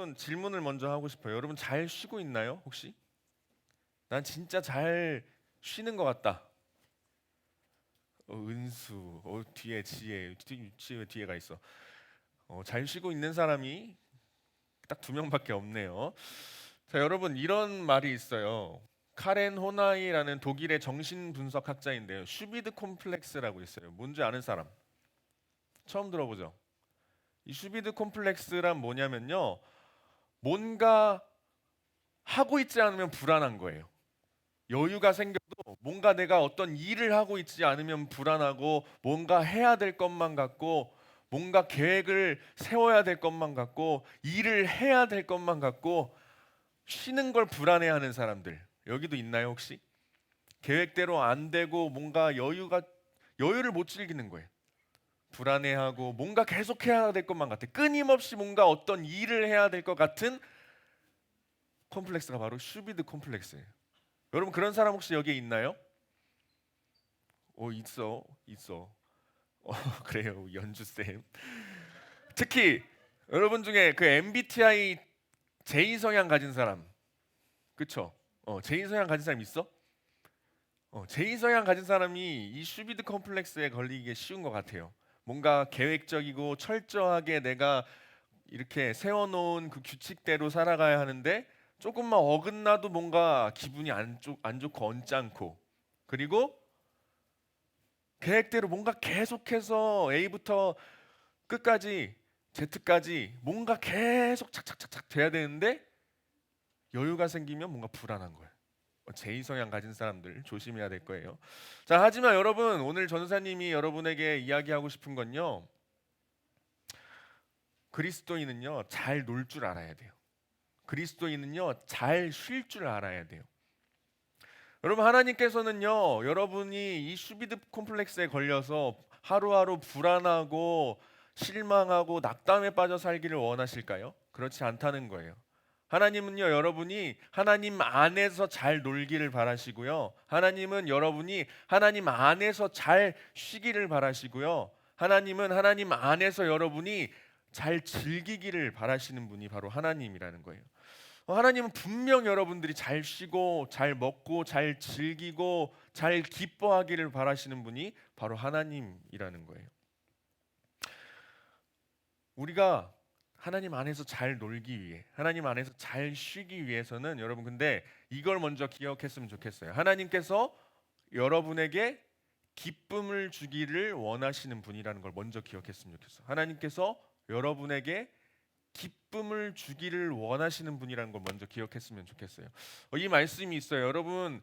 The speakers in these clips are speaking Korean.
여러분 질문을 먼저 하고 싶어요. 여러분 잘 쉬고 있나요? 혹시? 난 진짜 잘 쉬는 것 같다. 은수, 뒤에 지혜 뒤에가 있어. 잘 쉬고 있는 사람이 딱 두 명밖에 없네요. 자, 여러분 이런 말이 있어요. 카렌 호나이라는 독일의 정신 분석 학자인데요. 슈비드 콤플렉스라고 있어요. 뭔지 아는 사람? 처음 들어보죠? 이 슈비드 콤플렉스란 뭐냐면요. 뭔가 하고 있지 않으면 불안한 거예요. 여유가 생겨도 뭔가 내가 어떤 일을 하고 있지 않으면 불안하고 뭔가 해야 될 것만 같고 뭔가 계획을 세워야 될 것만 같고 일을 해야 될 것만 같고 쉬는 걸 불안해하는 사람들 여기도 있나요 혹시? 계획대로 안 되고 뭔가 여유를 못 즐기는 거예요. 불안해하고 뭔가 계속 해야 될 것만 같아. 끊임없이 뭔가 어떤 일을 해야 될 것 같은 콤플렉스가 바로 슈비드 콤플렉스예요. 여러분 그런 사람 혹시 여기에 있나요? 있어. 그래요, 연주 쌤. 특히 여러분 중에 그 MBTI J 성향 가진 사람, 그쵸? J 성향 가진 사람 있어? J 성향 가진 사람이 이 슈비드 컴플렉스에 걸리기 쉬운 것 같아요. 뭔가 계획적이고 철저하게 내가 이렇게 세워놓은 그 규칙대로 살아가야 하는데 조금만 어긋나도 뭔가 기분이 안 좋고 언짢고 그리고 계획대로 뭔가 계속해서 A부터 끝까지 Z까지 뭔가 계속 착착착착 돼야 되는데 여유가 생기면 뭔가 불안한 거예요. 제 성향 가진 사람들 조심해야 될 거예요. 자, 하지만 여러분 오늘 전사님이 여러분에게 이야기하고 싶은 건요. 그리스도인은요 잘 놀 줄 알아야 돼요. 그리스도인은요 잘 쉴 줄 알아야 돼요. 여러분 하나님께서는요 여러분이 이 슈비드 콤플렉스에 걸려서 하루하루 불안하고 실망하고 낙담에 빠져 살기를 원하실까요? 그렇지 않다는 거예요. 하나님은요 여러분이 하나님 안에서 잘 놀기를 바라시고요. 하나님은 여러분이 하나님 안에서 잘 쉬기를 바라시고요. 하나님은 하나님 안에서 여러분이 잘 즐기기를 바라시는 분이 바로 하나님이라는 거예요. 하나님은 분명 여러분들이 잘 쉬고 잘 먹고 잘 즐기고 잘 기뻐하기를 바라시는 분이 바로 하나님이라는 거예요. 우리가 하나님 안에서 잘 놀기 위해, 하나님 안에서 잘 쉬기 위해서는 여러분 근데 이걸 먼저 기억했으면 좋겠어요. 하나님께서 여러분에게 기쁨을 주기를 원하시는 분이라는 걸 먼저 기억했으면 좋겠어요. 하나님께서 여러분에게 기쁨을 주기를 원하시는 분이라는 걸 먼저 기억했으면 좋겠어요. 이 말씀이 있어요. 여러분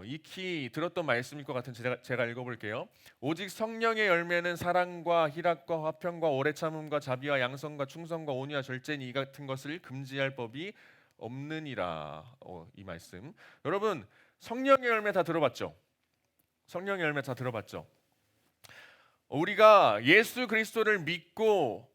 익히 들었던 말씀일 것 같은 제가 읽어볼게요. 오직 성령의 열매는 사랑과 희락과 화평과 오래 참음과 자비와 양성과 충성과 온유와 절제니 이 같은 것을 금지할 법이 없느니라. 이 말씀. 여러분 성령의 열매 다 들어봤죠? 성령의 열매 다 들어봤죠? 우리가 예수 그리스도를 믿고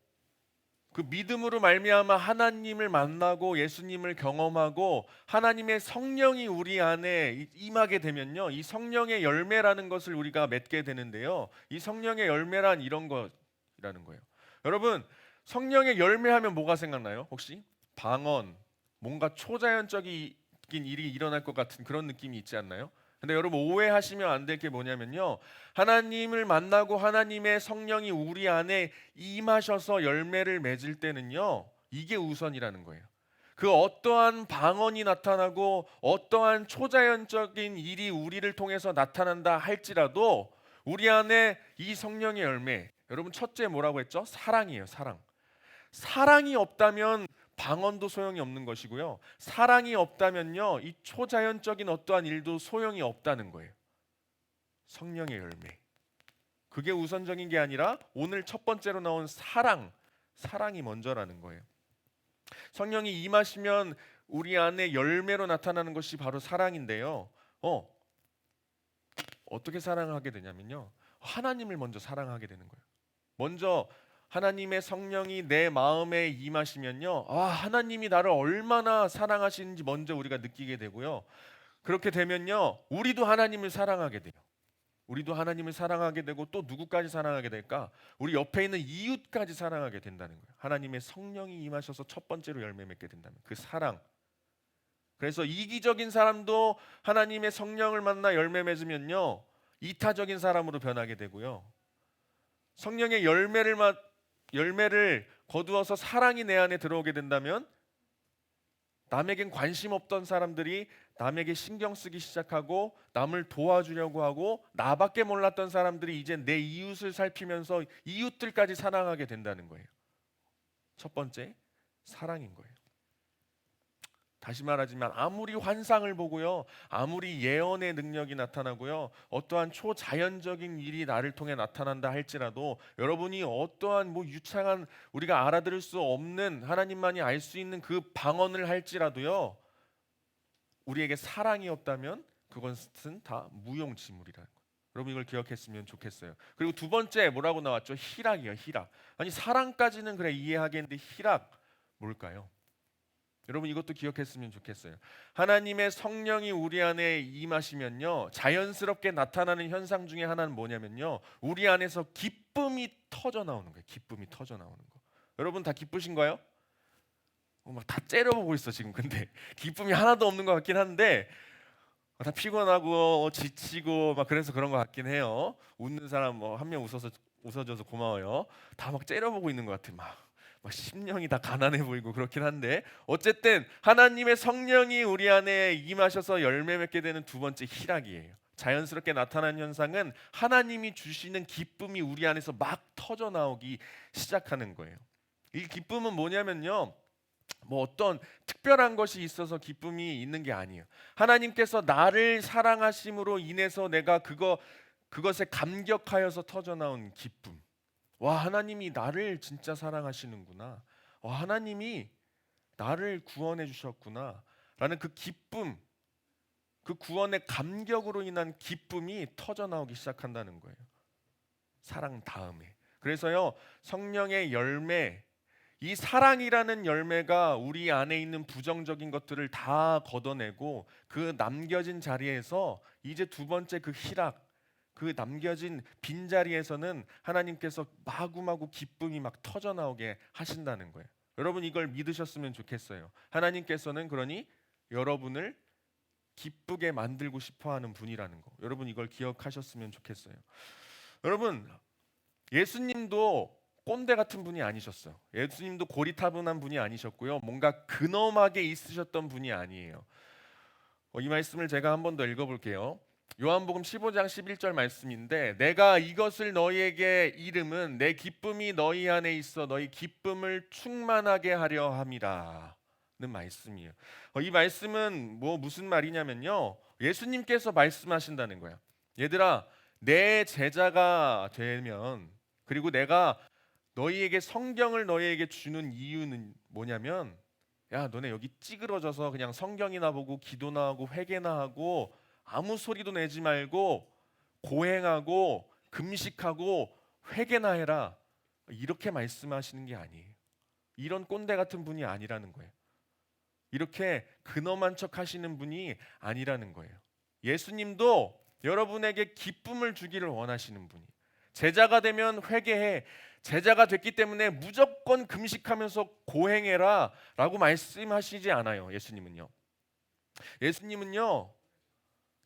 그 믿음으로 말미암아 하나님을 만나고 예수님을 경험하고 하나님의 성령이 우리 안에 임하게 되면요. 이 성령의 열매라는 것을 우리가 맺게 되는데요. 이 성령의 열매란 이런 것이라는 거예요. 여러분, 성령의 열매하면 뭐가 생각나요? 혹시? 방언, 뭔가 초자연적인 일이 일어날 것 같은 그런 느낌이 있지 않나요? 근데 여러분 오해하시면 안 될 게 뭐냐면요. 하나님을 만나고 하나님의 성령이 우리 안에 임하셔서 열매를 맺을 때는요. 이게 우선이라는 거예요. 그 어떠한 방언이 나타나고 어떠한 초자연적인 일이 우리를 통해서 나타난다 할지라도 우리 안에 이 성령의 열매, 여러분 첫째 뭐라고 했죠? 사랑이에요, 사랑. 사랑이 없다면 방언도 소용이 없는 것이고요. 사랑이 없다면요, 이 초자연적인 어떠한 일도 소용이 없다는 거예요. 성령의 열매. 그게 우선적인 게 아니라 오늘 첫 번째로 나온 사랑이 먼저라는 거예요. 성령이 임하시면 우리 안에 열매로 나타나는 것이 바로 사랑인데요. 어떻게 사랑하게 되냐면요. 하나님을 먼저 사랑하게 되는 거예요. 먼저 하나님의 성령이 내 마음에 임하시면요. 하나님이 나를 얼마나 사랑하시는지 먼저 우리가 느끼게 되고요. 그렇게 되면요. 우리도 하나님을 사랑하게 돼요. 우리도 하나님을 사랑하게 되고 또 누구까지 사랑하게 될까? 우리 옆에 있는 이웃까지 사랑하게 된다는 거예요. 하나님의 성령이 임하셔서 첫 번째로 열매 맺게 된다면 그 사랑. 그래서 이기적인 사람도 하나님의 성령을 만나 열매 맺으면요, 이타적인 사람으로 변하게 되고요. 성령의 열매를 거두어서 사랑이 내 안에 들어오게 된다면 남에겐 관심 없던 사람들이 남에게 신경 쓰기 시작하고 남을 도와주려고 하고, 나밖에 몰랐던 사람들이 이제 내 이웃을 살피면서 이웃들까지 사랑하게 된다는 거예요. 첫 번째, 사랑인 거예요. 다시 말하지만 아무리 환상을 보고요, 아무리 예언의 능력이 나타나고요, 어떠한 초자연적인 일이 나를 통해 나타난다 할지라도, 여러분이 어떠한 유창한 우리가 알아들을 수 없는 하나님만이 알 수 있는 그 방언을 할지라도요, 우리에게 사랑이 없다면 그것은 다 무용지물이라는 거예요. 여러분 이걸 기억했으면 좋겠어요. 그리고 두 번째 뭐라고 나왔죠? 희락이요, 희락. 아니 사랑까지는 그래 이해하겠는데 희락 뭘까요? 여러분 이것도 기억했으면 좋겠어요. 하나님의 성령이 우리 안에 임하시면요, 자연스럽게 나타나는 현상 중에 하나는 뭐냐면요, 우리 안에서 기쁨이 터져 나오는 거예요. 기쁨이 터져 나오는 거. 여러분 다 기쁘신가요? 막 다 째려보고 있어 지금. 근데 기쁨이 하나도 없는 것 같긴 한데, 다 피곤하고 지치고 막 그래서 그런 것 같긴 해요. 웃는 사람 한 명 웃어줘서 고마워요. 다 막 째려보고 있는 것 같아. 막 심령이 다 가난해 보이고 그렇긴 한데, 어쨌든 하나님의 성령이 우리 안에 임하셔서 열매 맺게 되는 두 번째 희락이에요. 자연스럽게 나타나는 현상은 하나님이 주시는 기쁨이 우리 안에서 막 터져 나오기 시작하는 거예요. 이 기쁨은 뭐냐면요, 어떤 특별한 것이 있어서 기쁨이 있는 게 아니에요. 하나님께서 나를 사랑하심으로 인해서 내가 그것에 감격하여서 터져 나온 기쁨. 와, 하나님이 나를 진짜 사랑하시는구나. 와, 하나님이 나를 구원해 주셨구나. 라는 그 기쁨, 그 구원의 감격으로 인한 기쁨이 터져 나오기 시작한다는 거예요. 사랑 다음에. 그래서요, 성령의 열매, 이 사랑이라는 열매가 우리 안에 있는 부정적인 것들을 다 걷어내고, 그 남겨진 자리에서 이제 두 번째 그 희락, 그 남겨진 빈자리에서는 하나님께서 마구마구 기쁨이 막 터져 나오게 하신다는 거예요. 여러분 이걸 믿으셨으면 좋겠어요. 하나님께서는 그러니 여러분을 기쁘게 만들고 싶어 하는 분이라는 거. 여러분 이걸 기억하셨으면 좋겠어요. 여러분 예수님도 꼰대 같은 분이 아니셨어요. 예수님도 고리타분한 분이 아니셨고요, 뭔가 근엄하게 있으셨던 분이 아니에요. 이 말씀을 제가 한 번 더 읽어볼게요. 요한복음 15장 11절 말씀인데, 내가 이것을 너희에게 이름은 내 기쁨이 너희 안에 있어 너희 기쁨을 충만하게 하려 함이라 는 말씀이에요. 이 말씀은 무슨 말이냐면요, 예수님께서 말씀하신다는 거야. 얘들아, 내 제자가 되면, 그리고 내가 너희에게 성경을 너희에게 주는 이유는 뭐냐면, 야 너네 여기 찌그러져서 그냥 성경이나 보고 기도나 하고 회개나 하고 아무 소리도 내지 말고 고행하고 금식하고 회개나 해라, 이렇게 말씀하시는 게 아니에요. 이런 꼰대 같은 분이 아니라는 거예요. 이렇게 근엄한 척 하시는 분이 아니라는 거예요. 예수님도 여러분에게 기쁨을 주기를 원하시는 분이, 제자가 되면 회개해, 제자가 됐기 때문에 무조건 금식하면서 고행해라 라고 말씀하시지 않아요. 예수님은요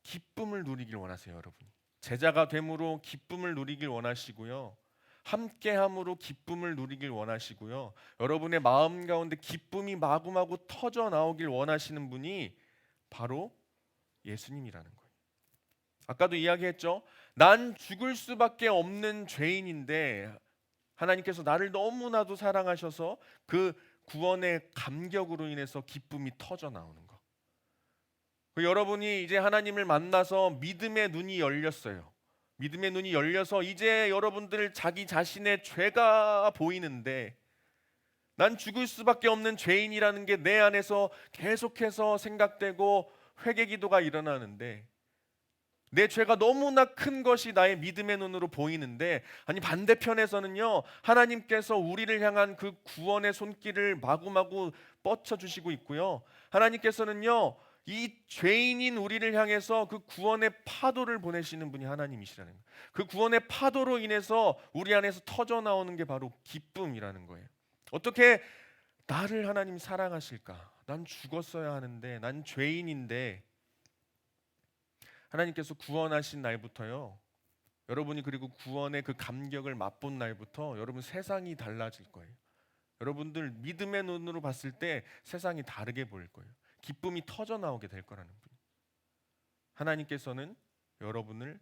기쁨을 누리길 원하세요. 여러분 제자가 됨으로 기쁨을 누리길 원하시고요, 함께함으로 기쁨을 누리길 원하시고요, 여러분의 마음 가운데 기쁨이 마구마구 터져 나오길 원하시는 분이 바로 예수님이라는 거예요. 아까도 이야기했죠. 난 죽을 수밖에 없는 죄인인데 하나님께서 나를 너무나도 사랑하셔서 그 구원의 감격으로 인해서 기쁨이 터져 나오는 거. 여러분이 이제 하나님을 만나서 믿음의 눈이 열렸어요. 믿음의 눈이 열려서 이제 여러분들 자기 자신의 죄가 보이는데, 난 죽을 수밖에 없는 죄인이라는 게 내 안에서 계속해서 생각되고 회개 기도가 일어나는데, 내 죄가 너무나 큰 것이 나의 믿음의 눈으로 보이는데, 아니 반대편에서는요 하나님께서 우리를 향한 그 구원의 손길을 마구마구 뻗쳐 주시고 있고요, 하나님께서는요 이 죄인인 우리를 향해서 그 구원의 파도를 보내시는 분이 하나님이시라는 거예요. 그 구원의 파도로 인해서 우리 안에서 터져 나오는 게 바로 기쁨이라는 거예요. 어떻게 나를 하나님 사랑하실까? 난 죽었어야 하는데, 난 죄인인데, 하나님께서 구원하신 날부터요, 여러분이 그리고 구원의 그 감격을 맛본 날부터 여러분 세상이 달라질 거예요. 여러분들 믿음의 눈으로 봤을 때 세상이 다르게 보일 거예요. 기쁨이 터져 나오게 될 거라는 분. 하나님께서는 여러분을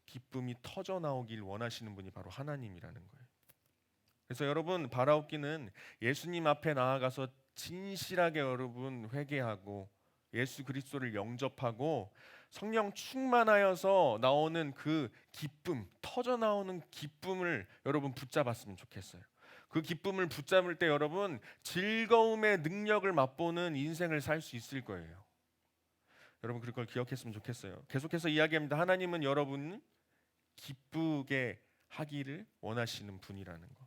기쁨이 터져 나오길 원하시는 분이 바로 하나님이라는 거예요. 그래서 여러분 바라옵기는 예수님 앞에 나아가서 진실하게 여러분 회개하고 예수 그리스도를 영접하고 성령 충만하여서 나오는 그 기쁨, 터져 나오는 기쁨을 여러분 붙잡았으면 좋겠어요. 그 기쁨을 붙잡을 때 여러분 즐거움의 능력을 맛보는 인생을 살 수 있을 거예요. 여러분 그걸 기억했으면 좋겠어요. 계속해서 이야기합니다. 하나님은 여러분 기쁘게 하기를 원하시는 분이라는 거.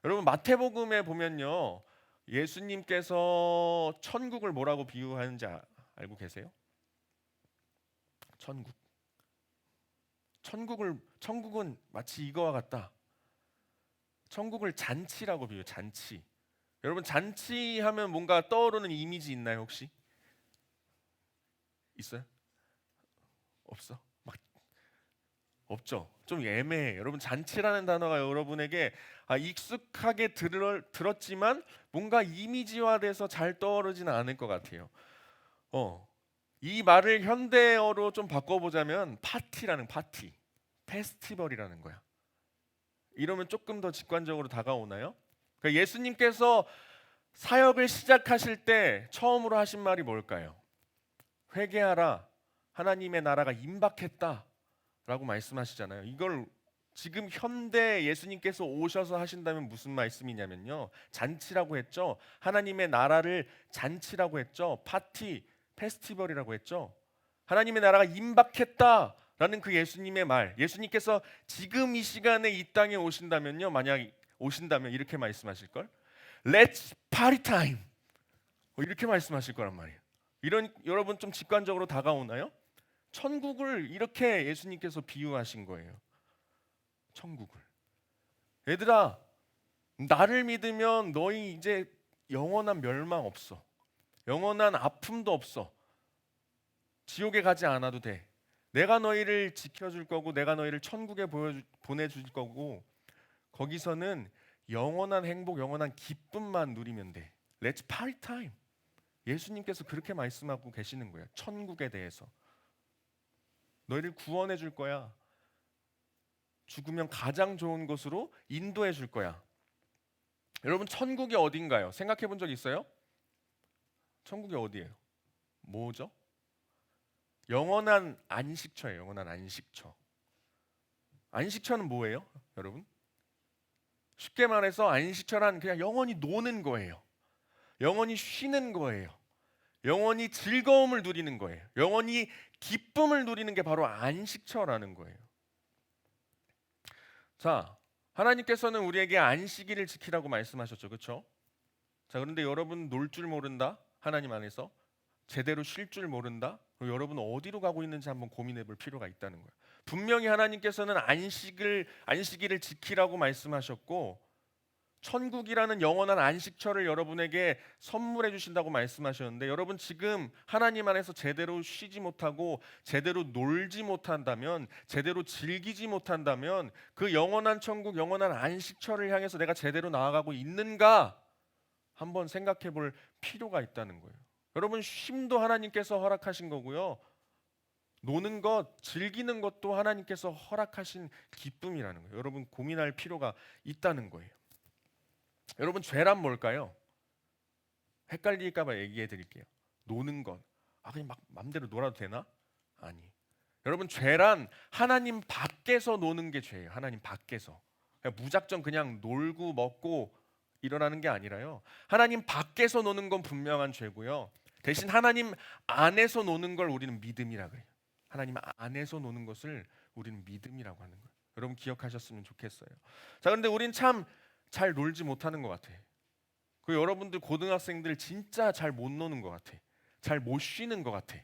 여러분 마태복음에 보면요, 예수님께서 천국을 뭐라고 비유하는지 알고 계세요? 천국. 천국은 마치 이거와 같다. 천국을 잔치라고 비유. 잔치. 여러분 잔치하면 뭔가 떠오르는 이미지 있나요 혹시? 있어요? 없어? 막 없죠. 좀 애매해. 여러분 잔치라는 단어가 여러분에게 익숙하게 들었지만 뭔가 이미지화돼서 잘 떠오르지는 않을 것 같아요. 이 말을 현대어로 좀 바꿔보자면 파티라는 파티, 페스티벌이라는 거야. 이러면 조금 더 직관적으로 다가오나요? 그러니까 예수님께서 사역을 시작하실 때 처음으로 하신 말이 뭘까요? 회개하라, 하나님의 나라가 임박했다라고 말씀하시잖아요. 이걸 지금 현대 예수님께서 오셔서 하신다면 무슨 말씀이냐면요, 잔치라고 했죠. 하나님의 나라를 잔치라고 했죠. 파티, 페스티벌이라고 했죠. 하나님의 나라가 임박했다라는 그 예수님의 말, 예수님께서 지금 이 시간에 이 땅에 오신다면요, 만약 오신다면 이렇게 말씀하실 걸, Let's party time, 이렇게 말씀하실 거란 말이에요. 이런 여러분 좀 직관적으로 다가오나요? 천국을 이렇게 예수님께서 비유하신 거예요. 천국을. 얘들아, 나를 믿으면 너희 이제 영원한 멸망 없어. 영원한 아픔도 없어. 지옥에 가지 않아도 돼. 내가 너희를 지켜줄 거고 내가 너희를 천국에 보내줄 거고 거기서는 영원한 행복, 영원한 기쁨만 누리면 돼. Let's party time. 예수님께서 그렇게 말씀하고 계시는 거예요. 천국에 대해서. 너희를 구원해 줄 거야. 죽으면 가장 좋은 곳으로 인도해 줄 거야. 여러분 천국이 어딘가요? 생각해 본 적 있어요? 천국이 어디예요? 뭐죠? 영원한 안식처예요. 영원한 안식처. 안식처는 뭐예요? 여러분? 쉽게 말해서 안식처란 그냥 영원히 노는 거예요. 영원히 쉬는 거예요. 영원히 즐거움을 누리는 거예요. 영원히 기쁨을 누리는 게 바로 안식처라는 거예요. 자, 하나님께서는 우리에게 안식일을 지키라고 말씀하셨죠. 그렇죠? 자, 그런데 여러분 놀 줄 모른다? 하나님 안에서 제대로 쉴 줄 모른다? 그럼 여러분 어디로 가고 있는지 한번 고민해 볼 필요가 있다는 거예요. 분명히 하나님께서는 안식일을 지키라고 말씀하셨고 천국이라는 영원한 안식처를 여러분에게 선물해 주신다고 말씀하셨는데 여러분 지금 하나님 안에서 제대로 쉬지 못하고 제대로 놀지 못한다면 제대로 즐기지 못한다면 그 영원한 천국 영원한 안식처를 향해서 내가 제대로 나아가고 있는가 한번 생각해 볼 필요가 있다는 거예요. 여러분 쉼도 하나님께서 허락하신 거고요. 노는 것, 즐기는 것도 하나님께서 허락하신 기쁨이라는 거예요. 여러분 고민할 필요가 있다는 거예요. 여러분 죄란 뭘까요? 헷갈릴까봐 얘기해 드릴게요. 노는 것. 그냥 막 맘대로 놀아도 되나? 아니. 여러분 죄란 하나님 밖에서 노는 게 죄예요. 하나님 밖에서. 그냥 무작정 그냥 놀고 먹고 일어나는 게 아니라요. 하나님 밖에서 노는 건 분명한 죄고요. 대신 하나님 안에서 노는 걸 우리는 믿음이라 그래요. 하나님 안에서 노는 것을 우리는 믿음이라고 하는 거예요. 여러분 기억하셨으면 좋겠어요. 자, 그런데 우린 참 잘 놀지 못하는 것 같아. 그 여러분들 고등학생들 진짜 잘 못 노는 것 같아. 잘 못 쉬는 것 같아.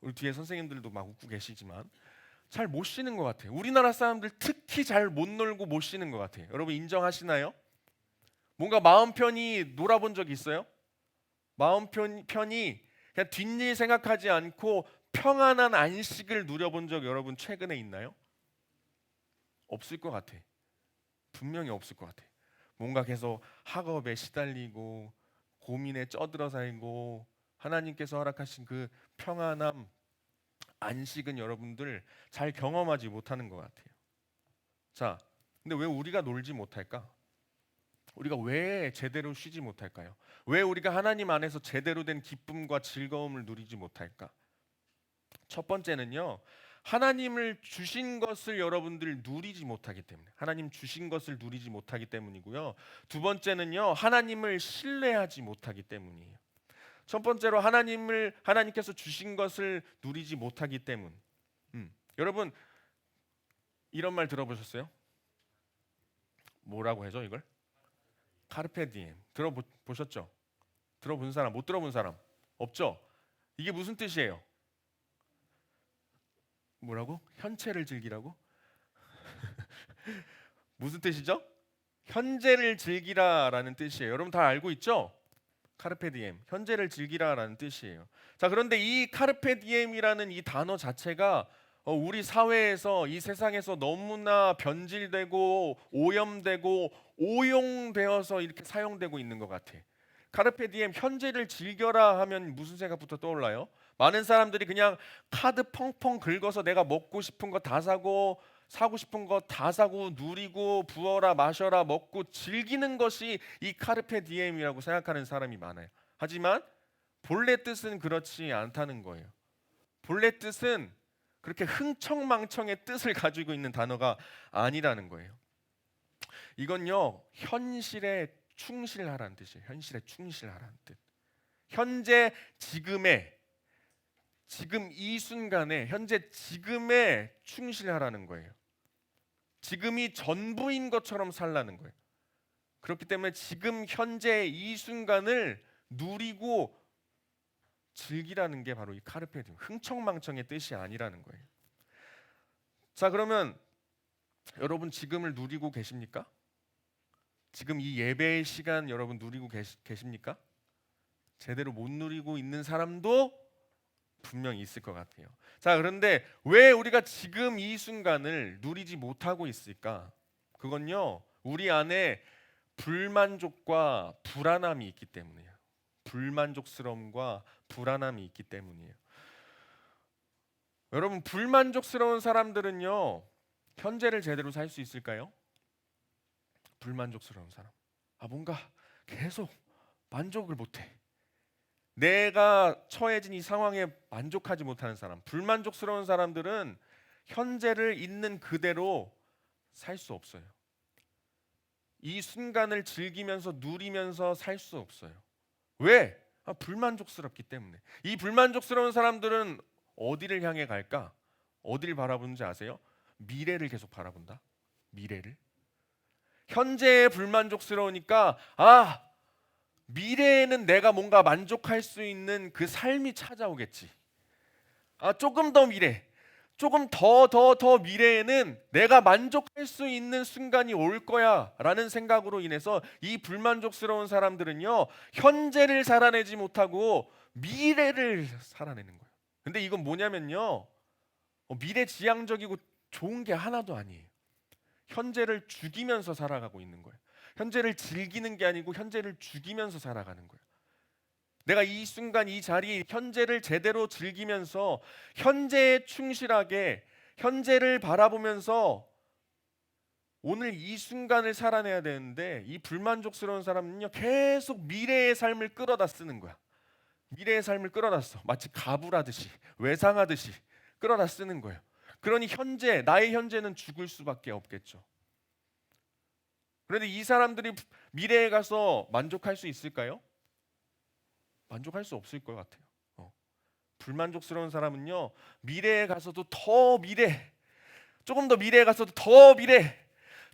우리 뒤에 선생님들도 막 웃고 계시지만 잘 못 쉬는 것 같아요. 우리나라 사람들 특히 잘 못 놀고 못 쉬는 것 같아요. 여러분 인정하시나요? 뭔가 마음 편히 놀아본 적 있어요? 마음 편히 그냥 뒷일 생각하지 않고 평안한 안식을 누려본 적 여러분 최근에 있나요? 없을 것 같아. 분명히 없을 것 같아. 뭔가 계속 학업에 시달리고 고민에 쩌들어 살고 하나님께서 허락하신 그 평안함, 안식은 여러분들 잘 경험하지 못하는 것 같아요. 자, 근데 왜 우리가 놀지 못할까? 우리가 왜 제대로 쉬지 못할까요? 왜 우리가 하나님 안에서 제대로 된 기쁨과 즐거움을 누리지 못할까? 첫 번째는요, 하나님을 주신 것을 여러분들 누리지 못하기 때문에, 하나님 주신 것을 누리지 못하기 때문이고요. 두 번째는요, 하나님을 신뢰하지 못하기 때문이에요. 첫 번째로 하나님께서 주신 것을 누리지 못하기 때문. 여러분 이런 말 들어보셨어요? 뭐라고 해죠 이걸? 카르페 디엠. 들어보셨죠? 들어본 사람, 못 들어본 사람 없죠? 이게 무슨 뜻이에요? 뭐라고? 현재를 즐기라고? 무슨 뜻이죠? 현재를 즐기라라는 뜻이에요. 여러분 다 알고 있죠? 카르페 디엠, 현재를 즐기라라는 뜻이에요. 자, 그런데 이 카르페 디엠이라는 이 단어 자체가 우리 사회에서 이 세상에서 너무나 변질되고 오염되고 오용되어서 이렇게 사용되고 있는 것 같아. 카르페 디엠, 현재를 즐겨라 하면 무슨 생각부터 떠올라요? 많은 사람들이 그냥 카드 펑펑 긁어서 내가 먹고 싶은 거 다 사고 싶은 거 다 사고 누리고 부어라 마셔라 먹고 즐기는 것이 이 카르페 디엠이라고 생각하는 사람이 많아요. 하지만 본래 뜻은 그렇지 않다는 거예요. 본래 뜻은 그렇게 흥청망청의 뜻을 가지고 있는 단어가 아니라는 거예요. 이건요, 현실에 충실하라는 뜻이에요. 현실에 충실하라는 뜻. 현재 지금 이 순간에 현재 지금에 충실하라는 거예요. 지금이 전부인 것처럼 살라는 거예요. 그렇기 때문에 지금 현재 이 순간을 누리고 즐기라는 게 바로 이 카르페 디엠, 흥청망청의 뜻이 아니라는 거예요. 자, 그러면 여러분 지금을 누리고 계십니까? 지금 이 예배의 시간 여러분 누리고 계십니까? 제대로 못 누리고 있는 사람도 분명히 있을 것 같아요. 자, 그런데 왜 우리가 지금 이 순간을 누리지 못하고 있을까? 그건요, 우리 안에 불만족과 불안함이 있기 때문이에요. 불만족스러움과 불안함이 있기 때문이에요. 여러분, 불만족스러운 사람들은요, 현재를 제대로 살 수 있을까요? 불만족스러운 사람. 뭔가 계속 만족을 못해. 내가 처해진 이 상황에 만족하지 못하는 사람, 불만족스러운 사람들은 현재를 있는 그대로 살 수 없어요. 이 순간을 즐기면서 누리면서 살 수 없어요. 왜? 불만족스럽기 때문에. 이 불만족스러운 사람들은 어디를 향해 갈까? 어디를 바라보는지 아세요? 미래를 계속 바라본다. 미래를. 현재에 불만족스러우니까 미래에는 내가 뭔가 만족할 수 있는 그 삶이 찾아오겠지. 조금 더 미래, 조금 더 미래에는 내가 만족할 수 있는 순간이 올 거야라는 생각으로 인해서 이 불만족스러운 사람들은요, 현재를 살아내지 못하고 미래를 살아내는 거예요. 근데 이건 뭐냐면요, 미래지향적이고 좋은 게 하나도 아니에요. 현재를 죽이면서 살아가고 있는 거예요. 현재를 즐기는 게 아니고 현재를 죽이면서 살아가는 거예요. 내가 이 순간 이 자리 현재를 제대로 즐기면서 현재에 충실하게 현재를 바라보면서 오늘 이 순간을 살아내야 되는데, 이 불만족스러운 사람은요, 계속 미래의 삶을 끌어다 쓰는 거야. 미래의 삶을 끌어다 써. 마치 가불하듯이 외상하듯이 끌어다 쓰는 거예요. 그러니 나의 현재는 죽을 수밖에 없겠죠. 그런데 이 사람들이 미래에 가서 만족할 수 있을까요? 만족할 수 없을 것 같아요. 불만족스러운 사람은요, 미래에 가서도 조금 더 미래에 가서도 더 미래,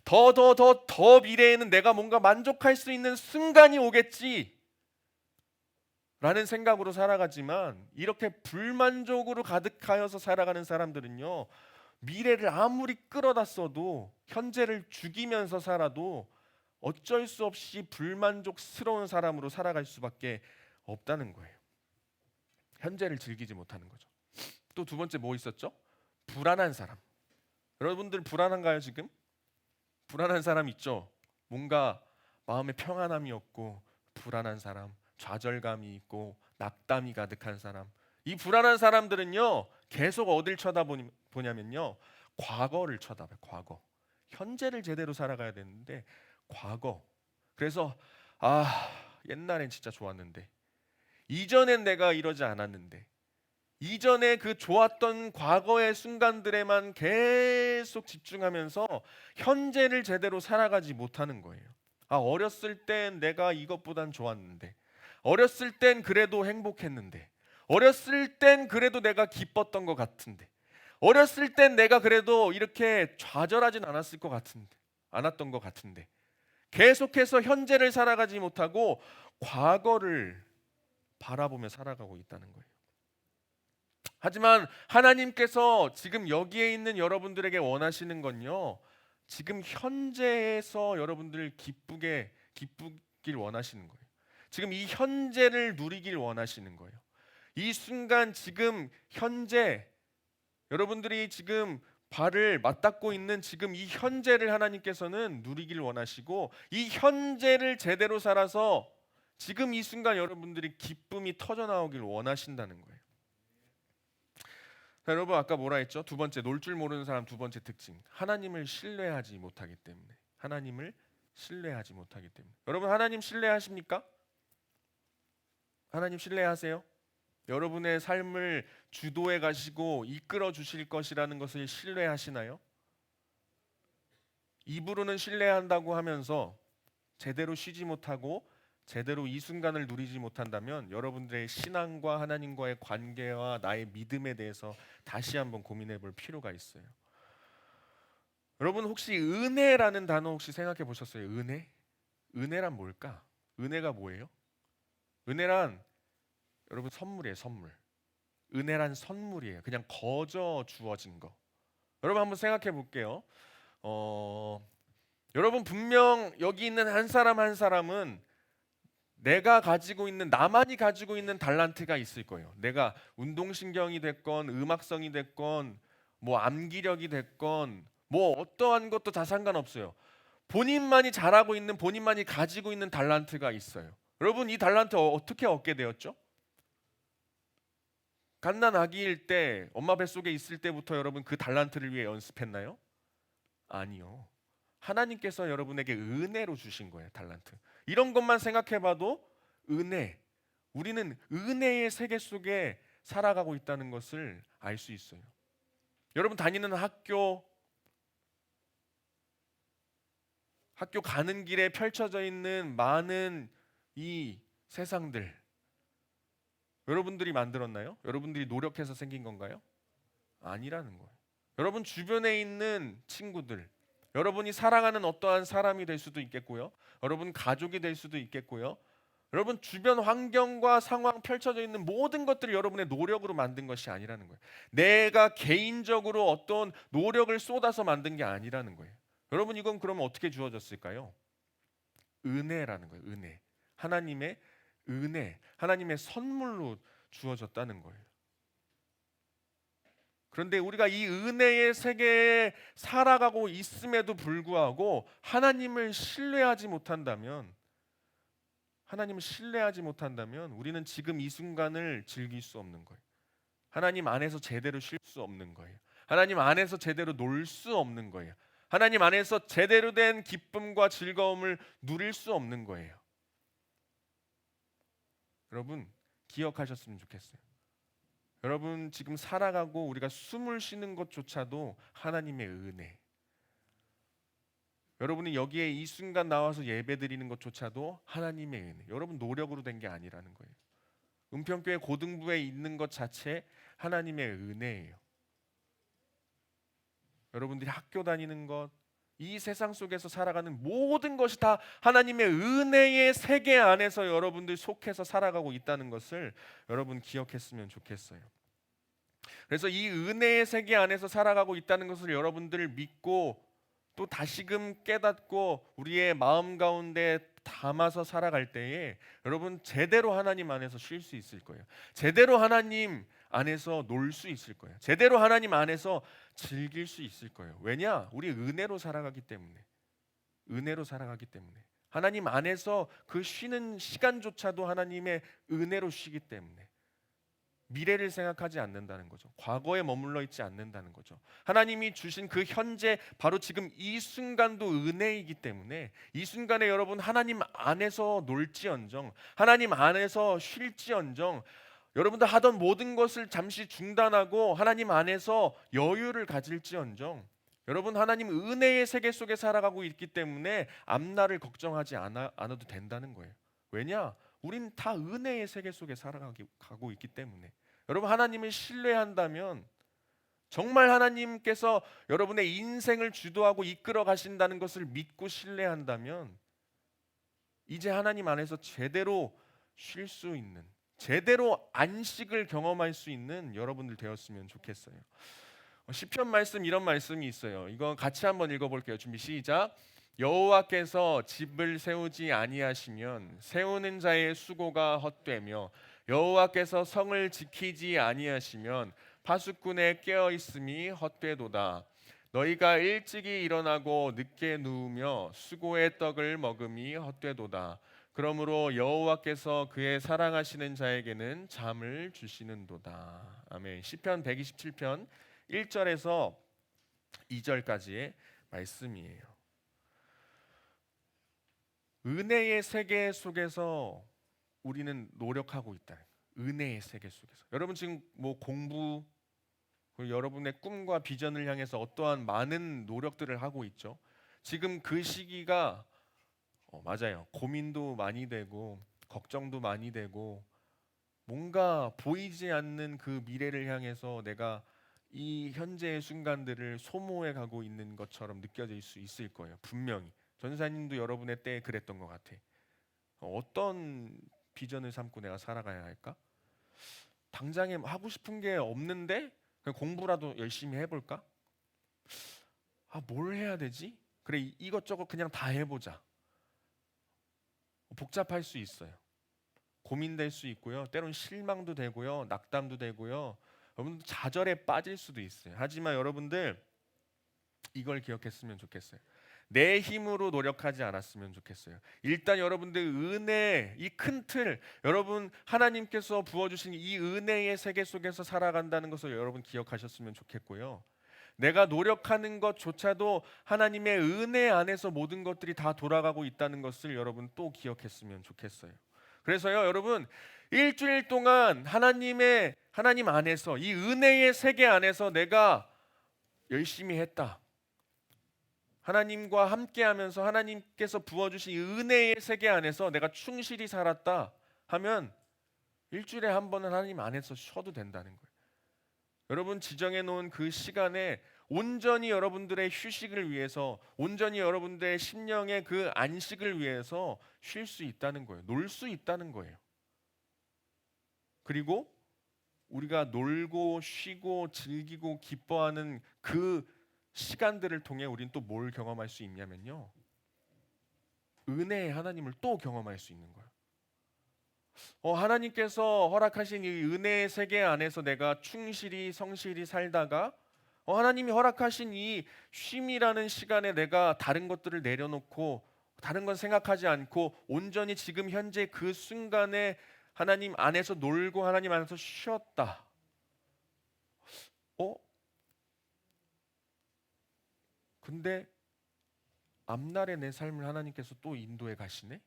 더 미래에는 내가 뭔가 만족할 수 있는 순간이 오겠지. 라는 생각으로 살아가지만 이렇게 불만족으로 가득하여서 살아가는 사람들은요, 미래를 아무리 끌어다 써도 현재를 죽이면서 살아도 어쩔 수 없이 불만족스러운 사람으로 살아갈 수밖에 없다는 거예요. 현재를 즐기지 못하는 거죠. 또 두 번째 뭐 있었죠? 불안한 사람. 여러분들 불안한가요 지금? 불안한 사람 있죠? 뭔가 마음에 평안함이 없고 불안한 사람, 좌절감이 있고 낙담이 가득한 사람. 이 불안한 사람들은요, 계속 어딜 쳐다보냐면요, 과거를 쳐다봐요. 과거. 현재를 제대로 살아가야 되는데 과거. 그래서 옛날엔 진짜 좋았는데, 이전엔 내가 이러지 않았는데, 이전에 그 좋았던 과거의 순간들에만 계속 집중하면서 현재를 제대로 살아가지 못하는 거예요. 어렸을 땐 내가 이것보단 좋았는데, 어렸을 땐 그래도 행복했는데, 어렸을 땐 그래도 내가 기뻤던 것 같은데, 어렸을 땐 내가 그래도 이렇게 좌절하진 않았을 것 같은데, 않았던 것 같은데, 계속해서 현재를 살아가지 못하고 과거를 바라보며 살아가고 있다는 거예요. 하지만 하나님께서 지금 여기에 있는 여러분들에게 원하시는 건요, 지금 현재에서 여러분들 기쁘길 원하시는 거예요. 지금 이 현재를 누리길 원하시는 거예요. 이 순간 지금 현재 여러분들이 지금 발을 맞닿고 있는 지금 이 현재를 하나님께서는 누리길 원하시고, 이 현재를 제대로 살아서 지금 이 순간 여러분들이 기쁨이 터져 나오길 원하신다는 거예요. 자, 여러분 아까 뭐라 했죠? 두 번째, 놀 줄 모르는 사람 두 번째 특징, 하나님을 신뢰하지 못하기 때문에. 하나님을 신뢰하지 못하기 때문에. 여러분 하나님 신뢰하십니까? 하나님 신뢰하세요? 여러분의 삶을 주도해 가시고 이끌어 주실 것이라는 것을 신뢰하시나요? 입으로는 신뢰한다고 하면서 제대로 쉬지 못하고 제대로 이 순간을 누리지 못한다면 여러분들의 신앙과 하나님과의 관계와 나의 믿음에 대해서 다시 한번 고민해 볼 필요가 있어요. 여러분 혹시 은혜라는 단어 혹시 생각해 보셨어요? 은혜? 은혜란 뭘까? 은혜가 뭐예요? 은혜란 여러분 선물이에요, 선물. 은혜란 선물이에요. 그냥 거저 주어진 거. 여러분 한번 생각해 볼게요. 여러분 분명 여기 있는 한 사람 한 사람은 나만이 가지고 있는 달란트가 있을 거예요. 내가 운동신경이 됐건 음악성이 됐건 뭐 암기력이 됐건 뭐 어떠한 것도 다 상관없어요. 본인만이 잘하고 있는, 본인만이 가지고 있는 달란트가 있어요. 여러분 이 달란트 어떻게 얻게 되었죠? 갓난 아기일 때 엄마 뱃속에 있을 때부터 여러분 그 달란트를 위해 연습했나요? 아니요. 하나님께서 여러분에게 은혜로 주신 거예요, 달란트. 이런 것만 생각해봐도 은혜, 우리는 은혜의 세계 속에 살아가고 있다는 것을 알 수 있어요. 여러분 다니는 학교 가는 길에 펼쳐져 있는 많은 이 세상들, 여러분들이 만들었나요? 여러분들이 노력해서 생긴 건가요? 아니라는 거예요. 여러분 주변에 있는 친구들, 여러분이 사랑하는 어떠한 사람이 될 수도 있겠고요. 여러분 가족이 될 수도 있겠고요. 여러분 주변 환경과 상황 펼쳐져 있는 모든 것들이 여러분의 노력으로 만든 것이 아니라는 거예요. 내가 개인적으로 어떤 노력을 쏟아서 만든 게 아니라는 거예요. 여러분 이건 그러면 어떻게 주어졌을까요? 은혜라는 거예요. 은혜. 하나님의 은혜, 하나님의 선물로 주어졌다는 거예요. 그런데 우리가 이 은혜의 세계에 살아가고 있음에도 불구하고 하나님을 신뢰하지 못한다면 우리는 지금 이 순간을 즐길 수 없는 거예요. 하나님 안에서 제대로 쉴 수 없는 거예요. 하나님 안에서 제대로 놀 수 없는 거예요. 하나님 안에서 제대로 된 기쁨과 즐거움을 누릴 수 없는 거예요. 여러분 기억하셨으면 좋겠어요. 여러분 지금 살아가고 우리가 숨을 쉬는 것조차도 하나님의 은혜. 여러분이 여기에 이 순간 나와서 예배드리는 것조차도 하나님의 은혜. 여러분 노력으로 된 게 아니라는 거예요. 은평교회 고등부에 있는 것 자체 하나님의 은혜예요. 여러분들이 학교 다니는 것, 이 세상 속에서 살아가는 모든 것이 다 하나님의 은혜의 세계 안에서 여러분들 속해서 살아가고 있다는 것을 여러분 기억했으면 좋겠어요. 그래서 이 은혜의 세계 안에서 살아가고 있다는 것을 여러분들 믿고 또 다시금 깨닫고 우리의 마음 가운데 담아서 살아갈 때에 여러분 제대로 하나님 안에서 쉴 수 있을 거예요. 제대로 하나님 안에서 놀 수 있을 거예요. 제대로 하나님 안에서 즐길 수 있을 거예요. 왜냐? 우리 은혜로 살아가기 때문에. 은혜로 살아가기 때문에. 하나님 안에서 그 쉬는 시간조차도 하나님의 은혜로 쉬기 때문에. 미래를 생각하지 않는다는 거죠. 과거에 머물러 있지 않는다는 거죠. 하나님이 주신 그 현재 바로 지금 이 순간도 은혜이기 때문에 이 순간에 여러분 하나님 안에서 놀지언정, 하나님 안에서 쉴지언정, 여러분들 하던 모든 것을 잠시 중단하고 하나님 안에서 여유를 가질지언정, 여러분 하나님 은혜의 세계 속에 살아가고 있기 때문에 앞날을 걱정하지 않아도 된다는 거예요. 왜냐? 우린 다 은혜의 세계 속에 살아가고 있기 때문에. 여러분 하나님을 신뢰한다면, 정말 하나님께서 여러분의 인생을 주도하고 이끌어 가신다는 것을 믿고 신뢰한다면 이제 하나님 안에서 제대로 쉴 수 있는, 제대로 안식을 경험할 수 있는 여러분들 되었으면 좋겠어요. 시편 말씀 이런 말씀이 있어요. 이거 같이 한번 읽어볼게요. 준비 시작. 여호와께서 집을 세우지 아니하시면 세우는 자의 수고가 헛되며 여호와께서 성을 지키지 아니하시면 파수꾼의 깨어 있음이 헛되도다. 너희가 일찍이 일어나고 늦게 누우며 수고의 떡을 먹음이 헛되도다. 그러므로 여호와께서 그의 사랑하시는 자에게는 잠을 주시는도다. 아멘. 시편 127편 1절에서 2절까지의 말씀이에요. 은혜의 세계 속에서 우리는 노력하고 있다. 은혜의 세계 속에서. 여러분 지금 뭐 공부, 그리고 여러분의 꿈과 비전을 향해서 어떠한 많은 노력들을 하고 있죠. 지금 그 시기가 맞아요. 고민도 많이 되고 걱정도 많이 되고 뭔가 보이지 않는 그 미래를 향해서 내가 이 현재의 순간들을 소모해 가고 있는 것처럼 느껴질 수 있을 거예요. 분명히. 전사님도 여러분의 때에 그랬던 것 같아. 어떤 비전을 삼고 내가 살아가야 할까? 당장에 하고 싶은 게 없는데 그냥 공부라도 열심히 해볼까? 뭘 해야 되지? 그래, 이것저것 그냥 다 해보자. 복잡할 수 있어요. 고민될 수 있고요. 때론 실망도 되고요. 낙담도 되고요. 여러분들 좌절에 빠질 수도 있어요. 하지만 여러분들 이걸 기억했으면 좋겠어요. 내 힘으로 노력하지 않았으면 좋겠어요. 일단 여러분들 은혜, 이 큰 틀, 여러분 하나님께서 부어주신 이 은혜의 세계 속에서 살아간다는 것을 여러분 기억하셨으면 좋겠고요. 내가 노력하는 것조차도 하나님의 은혜 안에서 모든 것들이 다 돌아가고 있다는 것을 여러분 또 기억했으면 좋겠어요. 그래서요, 여러분 일주일 동안 하나님 안에서 이 은혜의 세계 안에서 내가 열심히 했다. 하나님과 함께하면서 하나님께서 부어주신 이 은혜의 세계 안에서 내가 충실히 살았다 하면 일주일에 한 번은 하나님 안에서 쉬어도 된다는 거예요. 여러분 지정해 놓은 그 시간에 온전히 여러분들의 휴식을 위해서, 온전히 여러분들의 심령의 그 안식을 위해서 쉴 수 있다는 거예요. 놀 수 있다는 거예요. 그리고 우리가 놀고 쉬고 즐기고 기뻐하는 그 시간들을 통해 우리는 또 뭘 경험할 수 있냐면요, 은혜의 하나님을 또 경험할 수 있는 거예요. 하나님께서 허락하신 이 은혜의 세계 안에서 내가 충실히 성실히 살다가 하나님이 허락하신 이 쉼이라는 시간에 내가 다른 것들을 내려놓고 다른 건 생각하지 않고 온전히 지금 현재 그 순간에 하나님 안에서 놀고 하나님 안에서 쉬었다. 근데 앞날의 내 삶을 하나님께서 또 인도해 가시네?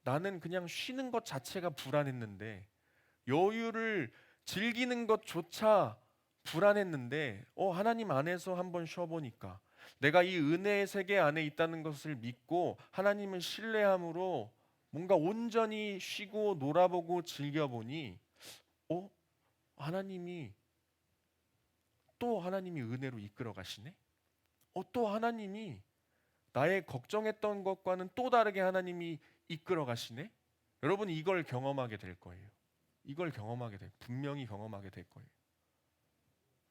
나는 그냥 쉬는 것 자체가 불안했는데, 여유를 즐기는 것조차 불안했는데 하나님 안에서 한번 쉬어보니까, 내가 이 은혜의 세계 안에 있다는 것을 믿고 하나님을 신뢰함으로 뭔가 온전히 쉬고 놀아보고 즐겨보니 하나님이 하나님이 은혜로 이끌어 가시네? 또 하나님이 나의 걱정했던 것과는 또 다르게 하나님이 이끌어 가시네. 여러분 이걸 경험하게 될 거예요. 이걸 분명히 경험하게 될 거예요.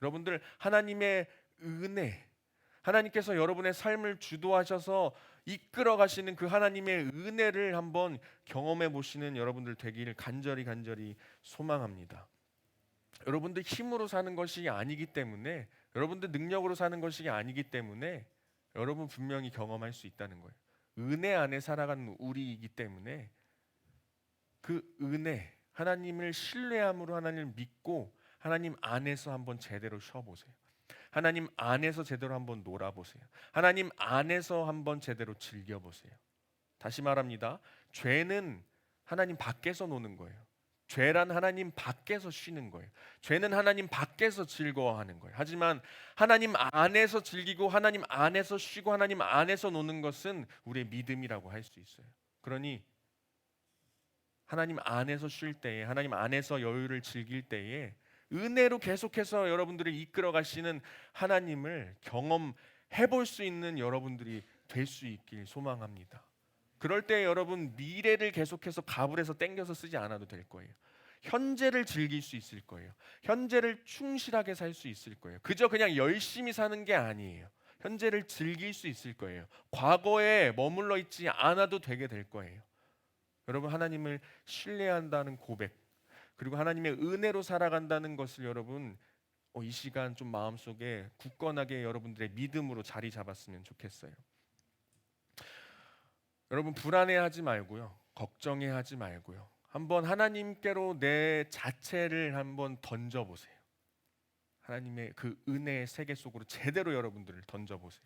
여러분들 하나님의 은혜, 하나님께서 여러분의 삶을 주도하셔서 이끌어 가시는 그 하나님의 은혜를 한번 경험해 보시는 여러분들 되기를 간절히 소망합니다. 여러분들 힘으로 사는 것이 아니기 때문에, 여러분들 능력으로 사는 것이 아니기 때문에 여러분 분명히 경험할 수 있다는 거예요. 은혜 안에 살아가는 우리이기 때문에 그 은혜, 하나님을 신뢰함으로 하나님을 믿고 하나님 안에서 한번 제대로 쉬어보세요. 하나님 안에서 제대로 한번 놀아보세요. 하나님 안에서 한번 제대로 즐겨보세요. 다시 말합니다. 죄는 하나님 밖에서 노는 거예요. 죄란 하나님 밖에서 쉬는 거예요. 죄는 하나님 밖에서 즐거워하는 거예요. 하지만 하나님 안에서 즐기고 하나님 안에서 쉬고 하나님 안에서 노는 것은 우리의 믿음이라고 할 수 있어요. 그러니 하나님 안에서 쉴 때에, 하나님 안에서 여유를 즐길 때에 은혜로 계속해서 여러분들을 이끌어 가시는 하나님을 경험해 볼 수 있는 여러분들이 될 수 있길 소망합니다. 그럴 때 여러분 미래를 계속해서 가불에서 땡겨서 쓰지 않아도 될 거예요. 현재를 즐길 수 있을 거예요. 현재를 충실하게 살 수 있을 거예요. 그저 그냥 열심히 사는 게 아니에요. 현재를 즐길 수 있을 거예요. 과거에 머물러 있지 않아도 되게 될 거예요. 여러분 하나님을 신뢰한다는 고백, 그리고 하나님의 은혜로 살아간다는 것을 여러분 이 시간 좀 마음속에 굳건하게 여러분들의 믿음으로 자리 잡았으면 좋겠어요. 여러분 불안해하지 말고요. 걱정해하지 말고요. 한번 하나님께로 내 자체를 한번 던져보세요. 하나님의 그 은혜의 세계 속으로 제대로 여러분들을 던져보세요.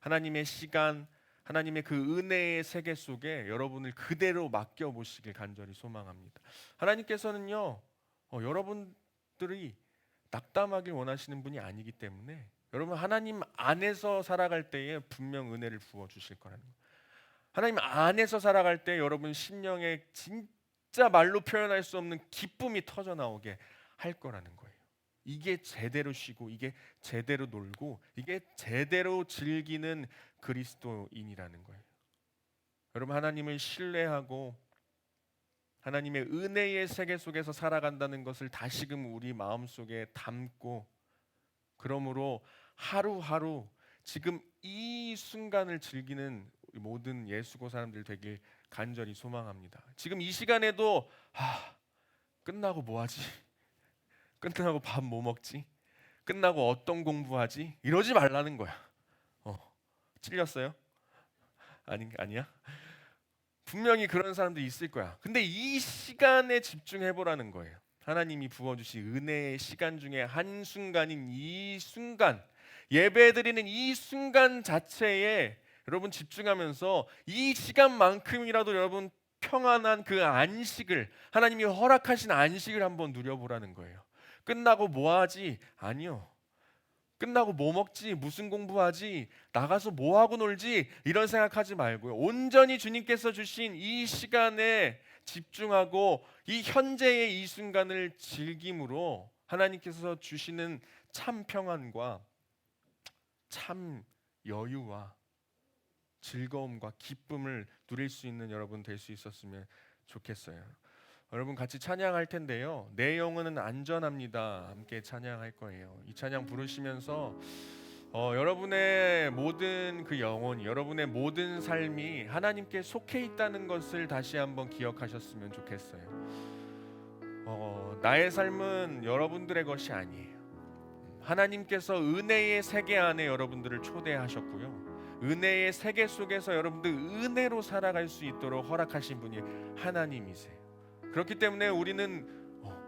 하나님의 시간, 하나님의 그 은혜의 세계 속에 여러분을 그대로 맡겨보시길 간절히 소망합니다. 하나님께서는요, 여러분들이 낙담하길 원하시는 분이 아니기 때문에 여러분 하나님 안에서 살아갈 때에 분명 은혜를 부어주실 거라는 거예요. 하나님 안에서 살아갈 때 여러분 심령에 진짜 말로 표현할 수 없는 기쁨이 터져 나오게 할 거라는 거예요. 이게 제대로 쉬고 이게 제대로 놀고 이게 제대로 즐기는 그리스도인이라는 거예요. 여러분 하나님을 신뢰하고 하나님의 은혜의 세계 속에서 살아간다는 것을 다시금 우리 마음속에 담고, 그러므로 하루하루 지금 이 순간을 즐기는 모든 예수고 사람들 되길 간절히 소망합니다. 지금 이 시간에도 끝나고 뭐 하지? 끝나고 밥 뭐 먹지? 끝나고 어떤 공부하지? 이러지 말라는 거야. 찔렸어요? 아니야? 분명히 그런 사람도 있을 거야. 근데 이 시간에 집중해 보라는 거예요. 하나님이 부어주신 은혜의 시간 중에 한 순간인 이 순간, 예배드리는 이 순간 자체에 여러분 집중하면서 이 시간만큼이라도 여러분 평안한 그 안식을, 하나님이 허락하신 안식을 한번 누려보라는 거예요. 끝나고 뭐 하지? 아니요. 끝나고 뭐 먹지? 무슨 공부하지? 나가서 뭐 하고 놀지? 이런 생각하지 말고요. 온전히 주님께서 주신 이 시간에 집중하고 이 현재의 이 순간을 즐김으로 하나님께서 주시는 참 평안과 참 여유와 즐거움과 기쁨을 누릴 수 있는 여러분 될 수 있었으면 좋겠어요. 여러분 같이 찬양할 텐데요. 내 영혼은 안전합니다. 함께 찬양할 거예요. 이 찬양 부르시면서 여러분의 모든 그 영혼, 여러분의 모든 삶이 하나님께 속해 있다는 것을 다시 한번 기억하셨으면 좋겠어요. 나의 삶은 여러분들의 것이 아니에요. 하나님께서 은혜의 세계 안에 여러분들을 초대하셨고요. 은혜의 세계 속에서 여러분들 은혜로 살아갈 수 있도록 허락하신 분이 하나님이세요. 그렇기 때문에 우리는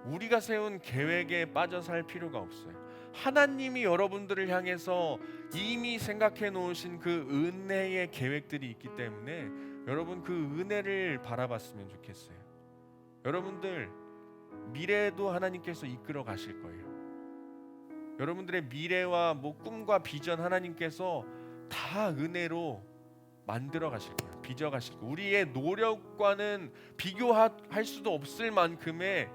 우리가 세운 계획에 빠져 살 필요가 없어요. 하나님이 여러분들을 향해서 이미 생각해 놓으신 그 은혜의 계획들이 있기 때문에 여러분 그 은혜를 바라봤으면 좋겠어요. 여러분들 미래도 하나님께서 이끌어 가실 거예요. 여러분들의 미래와 꿈과 비전 하나님께서 다 은혜로 만들어 가실 거예요. 빚어 가실 거예요. 우리의 노력과는 비교할 수도 없을 만큼의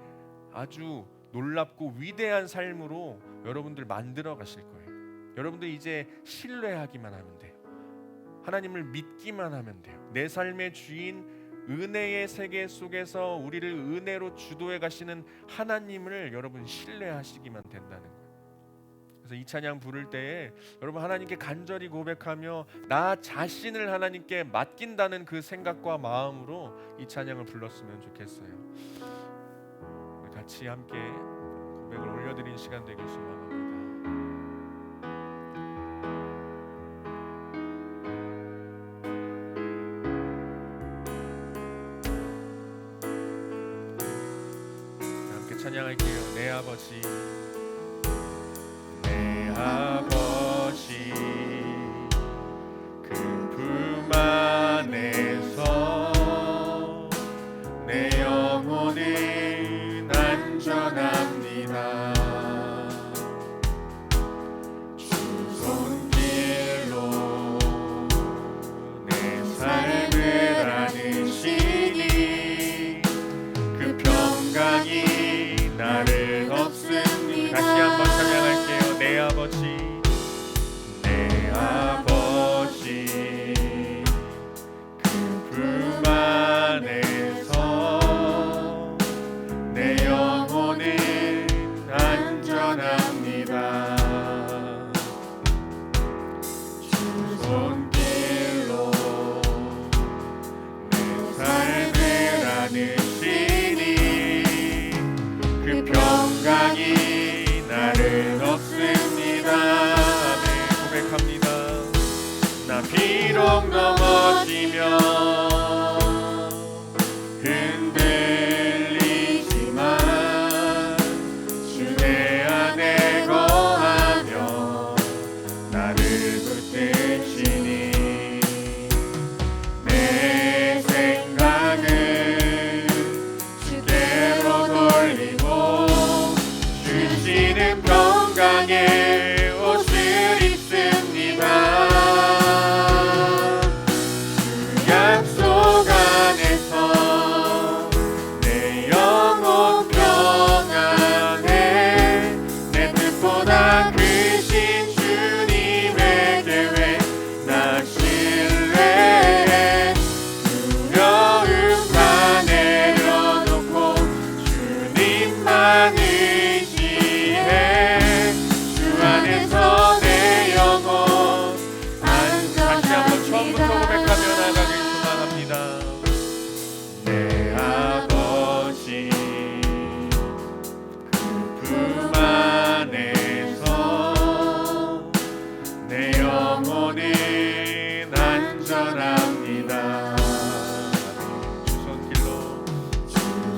아주 놀랍고 위대한 삶으로 여러분들 만들어 가실 거예요. 여러분들 이제 신뢰하기만 하면 돼요. 하나님을 믿기만 하면 돼요. 내 삶의 주인, 은혜의 세계 속에서 우리를 은혜로 주도해 가시는 하나님을 여러분 신뢰하시기만 된다는 거예요. 그래서 이 찬양 부를 때에 여러분 하나님께 간절히 고백하며 나 자신을 하나님께 맡긴다는 그 생각과 마음으로 이 찬양을 불렀으면 좋겠어요. 우리 같이 함께 고백을 올려드리는 시간 되길 소망합니다. 함께 찬양할게요. 내 아버지, 내 아버지, 그 품 안에서 내 영혼은 안전합니다. 주 손길로 내 삶을 안으시니 그 평강이 나를 없습니다. 다시 한번 찬양할게요. 내 아버지, 내 아버지, 그 품 안에서 내 영혼은 안전합니다. 주 손길로 내 삶을 안으시니 그 평강이 나를 없습니다. 네, 고백합니다. 나 비록 넘어지면 흔들리지만 주 내 안에 거하며 나를 붙드시니 내 생각을 주께로 돌리고 주시는 평강의 옷을 입습니다. 주 약속 안에서 내 영혼 평안해. 내 뜻보다 크신 주님의 계획 나 신뢰해. 두려움 다 내려놓고 주님만 의지해. 주 안에서 내 영혼 다시 한번 처음부터 고백하며 나가길 소망합니다. 내 아버지, 그 품 안에서 내 영혼은 안전합니다. 주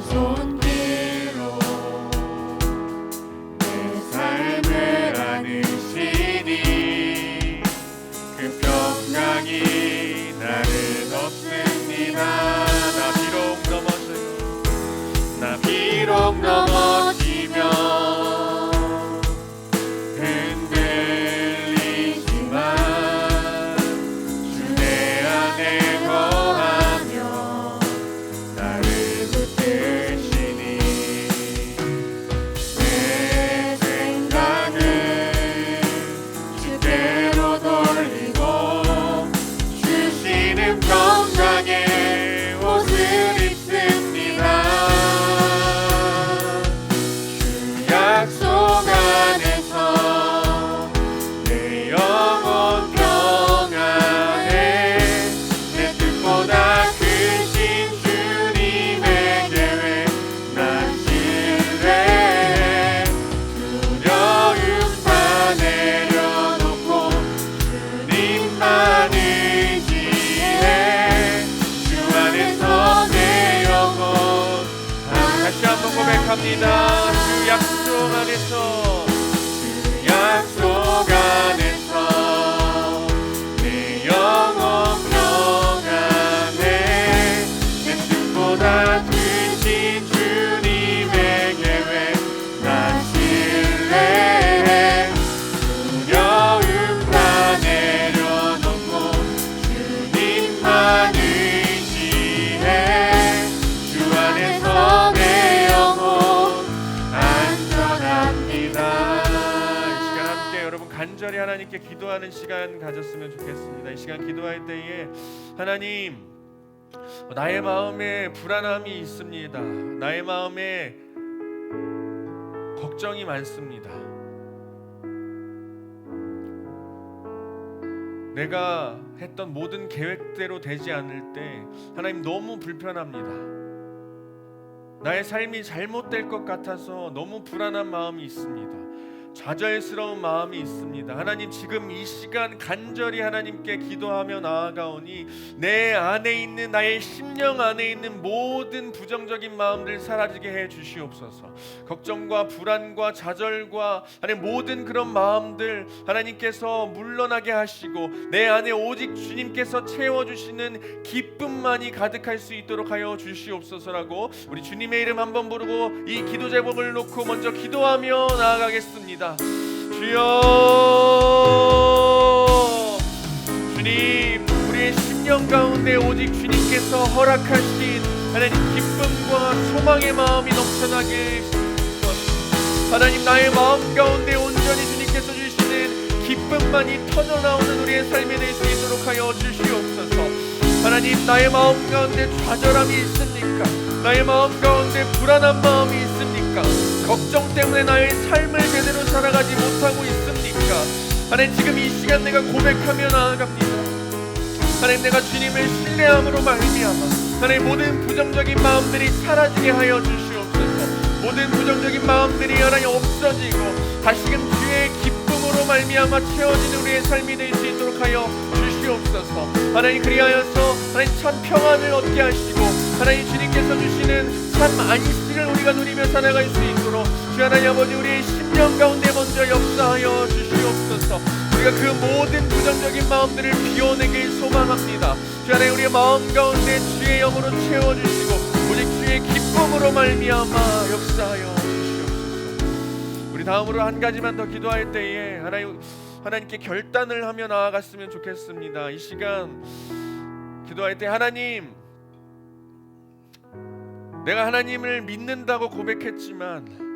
손길로 내 삶을 안으시니 그 평강이 나를 없습니다. 나 비록 넘어지면 흔들리지만 주 내 안에 거하며 나를 붙드시니 내 생각을 주께로 돌리고 주시는 평강의 옷을 입습니다. 주 약속 안에서 내 영혼 평안해. 내 뜻보다 크신 주님의 계획 난 신뢰해. 두려움 다 내려놓고 주님만 의지해. 주 안에서 내 영혼 다시 한번 고백합니다. 주 약속 안에서 내 영혼 평안해. 내 뜻보다 크신 주님의 계획 난 신뢰해. 두려움 다 내려놓고 주님만 의지해. 주 안에서 내 영혼 간절히 하나님께 기도하는 시간 가졌으면 좋겠습니다. 이 시간 기도할 때에 하나님, 나의 마음에 불안함이 있습니다. 나의 마음에 걱정이 많습니다. 내가 했던 모든 계획대로 되지 않을 때 하나님 너무 불편합니다. 나의 삶이 잘못될 것 같아서 너무 불안한 마음이 있습니다. 좌절스러운 마음이 있습니다. 하나님, 지금 이 시간 간절히 하나님께 기도하며 나아가오니 내 안에 있는, 나의 심령 안에 있는 모든 부정적인 마음들 사라지게 해 주시옵소서. 걱정과 불안과 좌절과 하나님 모든 그런 마음들 하나님께서 물러나게 하시고 내 안에 오직 주님께서 채워주시는 기쁨만이 가득할 수 있도록 하여 주시옵소서라고 우리 주님의 이름 한번 부르고 이 기도 제목을 놓고 먼저 기도하며 나아가겠습니다. 주여, 주님, 우리의 심령 가운데 오직 주님께서 허락하신 하나님 기쁨과 소망의 마음이 넘쳐나게 주옵소서. 하나님, 나의 마음 가운데 온전히 주님께서 주시는 기쁨만이 터져나오는 우리의 삶이 될 수 있도록 하여 주시옵소서. 하나님, 나의 마음 가운데 좌절함이 있습니까? 나의 마음 가운데 불안한 마음이 있습니까? 걱정 때문에 나의 삶을 제대로 살아가지 못하고 있습니까? 하나님, 지금 이 시간 내가 고백하며 나아갑니다. 하나님, 내가 주님을 신뢰함으로 말미암아 하나님 모든 부정적인 마음들이 사라지게 하여 주시옵소서. 모든 부정적인 마음들이 하나님 없어지고 다시금 주의 기쁨으로 말미암아 채워지는 우리의 삶이 될 수 있도록 하여 주시옵소서. 하나님, 그리하여서 하나님 참 평안을 얻게 하시고 하나님 주님께서 주시는 참 안식을 우리가 누리며 살아갈 수 있도록 주 하나님 아버지, 우리의 심령 가운데 먼저 역사하여 주시옵소서. 우리가 그 모든 부정적인 마음들을 비워내길 소망합니다. 주 하나님, 우리의 마음 가운데 주의 영으로 채워주시고 오직 주의 기쁨으로 말미암아 역사하여 주시옵소서. 우리 다음으로 한 가지만 더 기도할 때에 하나님께 결단을 하며 나아갔으면 좋겠습니다. 이 시간 기도할 때 하나님, 내가 하나님을 믿는다고 고백했지만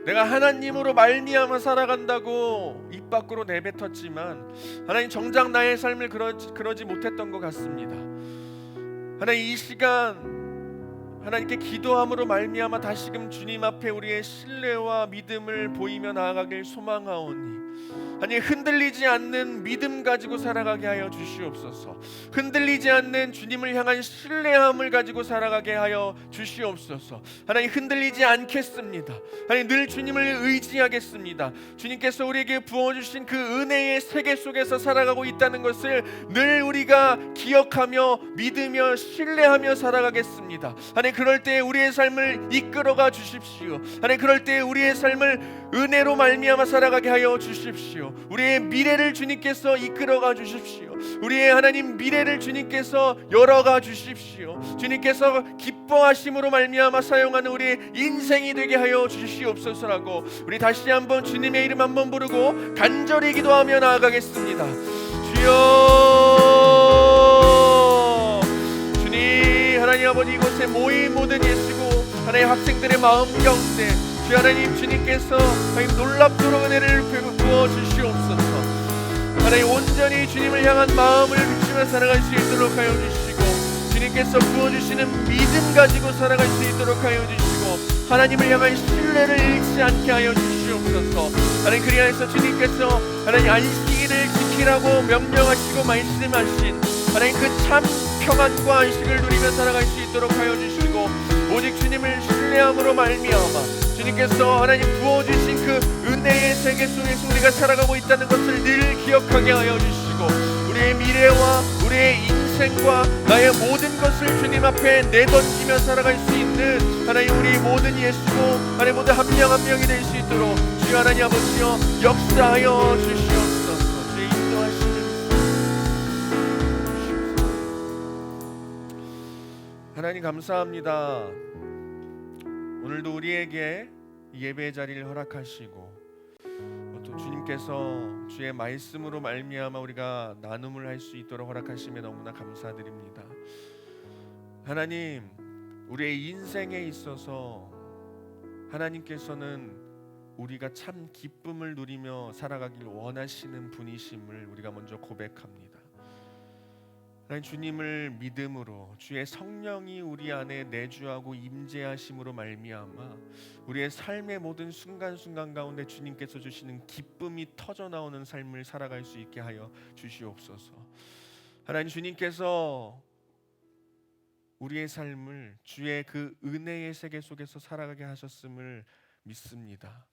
내가 하나님으로 말미암아 살아간다고 입 밖으로 내뱉었지만 하나님, 정작 나의 삶을 그러지 못했던 것 같습니다. 하나님, 이 시간 하나님께 기도함으로 말미암아 다시금 주님 앞에 우리의 신뢰와 믿음을 보이며 나아가길 소망하오니 아니, 흔들리지 않는 믿음 가지고 살아가게 하여 주시옵소서. 흔들리지 않는 주님을 향한 신뢰함을 가지고 살아가게 하여 주시옵소서. 하나님, 흔들리지 않겠습니다. 하나님, 늘 주님을 의지하겠습니다. 주님께서 우리에게 부어주신 그 은혜의 세계 속에서 살아가고 있다는 것을 늘 우리가 기억하며 믿으며 신뢰하며 살아가겠습니다. 하나님, 그럴 때 우리의 삶을 이끌어가 주십시오. 하나님, 그럴 때 우리의 삶을 은혜로 말미암아 살아가게 하여 주십시오. 우리의 미래를 주님께서 이끌어가 주십시오. 우리의 하나님 미래를 주님께서 열어가 주십시오. 주님께서 기뻐하심으로 말미암아 사용하는 우리의 인생이 되게 하여 주시옵소서라고 우리 다시 한번 주님의 이름 한번 부르고 간절히 기도하며 나아가겠습니다. 주여, 주님, 하나님 아버지, 이곳에 모인 모든 예수고 하나님 학생들의 마음 가운데 주 하나님, 주님께서 하나님 놀랍도록 은혜를 부어 주시옵소서. 하나님, 온전히 주님을 향한 마음을 비추며 살아갈 수 있도록 하여 주시고 주님께서 부어주시는 믿음 가지고 살아갈 수 있도록 하여 주시고 하나님을 향한 신뢰를 잃지 않게 하여 주시옵소서. 하나님, 그리하여서 주님께서 하나님 안식일을 지키라고 명령하시고 말씀하신 하나님 그 참 평안과 안식을 누리며 살아갈 수 있도록 하여 주시고 오직 주님을 신뢰함으로 말미암아 주님께서 하나님 부어주신 그 은혜의 세계 속에서 우리가 살아가고 있다는 것을 늘 기억하게 하여 주시고 우리의 미래와 우리의 인생과 나의 모든 것을 주님 앞에 내던지며 살아갈 수 있는 하나님 우리 모든 예수고 하나님 모두 한 명 한 명이 될 수 있도록 주여 하나님 아버지여 역사하여 주시옵소서. 주의 인도하시는 하나님 감사합니다. 오늘도 우리에게 예배의 자리를 허락하시고 또 주님께서 주의 말씀으로 말미암아 우리가 나눔을 할 수 있도록 허락하심에 너무나 감사드립니다. 하나님, 우리의 인생에 있어서 하나님께서는 우리가 참 기쁨을 누리며 살아가길 원하시는 분이심을 우리가 먼저 고백합니다. 하나님, 주님을 믿음으로 주의 성령이 우리 안에 내주하고 임재하심으로 말미암아 우리의 삶의 모든 순간순간 가운데 주님께서 주시는 기쁨이 터져 나오는 삶을 살아갈 수 있게 하여 주시옵소서. 하나님, 주님께서 우리의 삶을 주의 그 은혜의 세계 속에서 살아가게 하셨음을 믿습니다.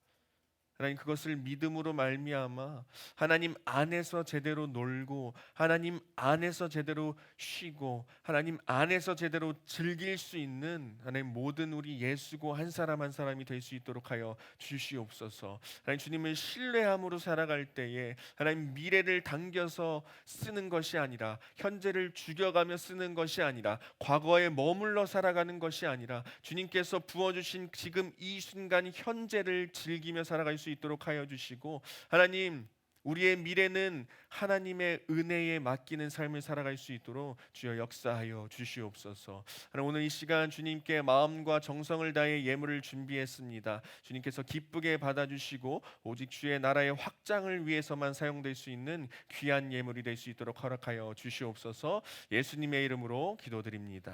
하나님, 그것을 믿음으로 말미암아 하나님 안에서 제대로 놀고 하나님 안에서 제대로 쉬고 하나님 안에서 제대로 즐길 수 있는 하나님 모든 우리 예수고 한 사람 한 사람이 될 수 있도록 하여 주시옵소서. 하나님, 주님을 신뢰함으로 살아갈 때에 하나님 미래를 당겨서 쓰는 것이 아니라 현재를 죽여가며 쓰는 것이 아니라 과거에 머물러 살아가는 것이 아니라 주님께서 부어주신 지금 이 순간 현재를 즐기며 살아갈 수 있도록 하여 주시고, 하나님 우리의 미래는 하나님의 은혜에 맡기는 삶을 살아갈 수 있도록 주여 역사하여 주시옵소서. 하나님, 오늘 이 시간 주님께 마음과 정성을 다해 예물을 준비했습니다. 주님께서 기쁘게 받아주시고 오직 주의 나라의 확장을 위해서만 사용될 수 있는 귀한 예물이 될 수 있도록 허락하여 주시옵소서. 예수님의 이름으로 기도드립니다.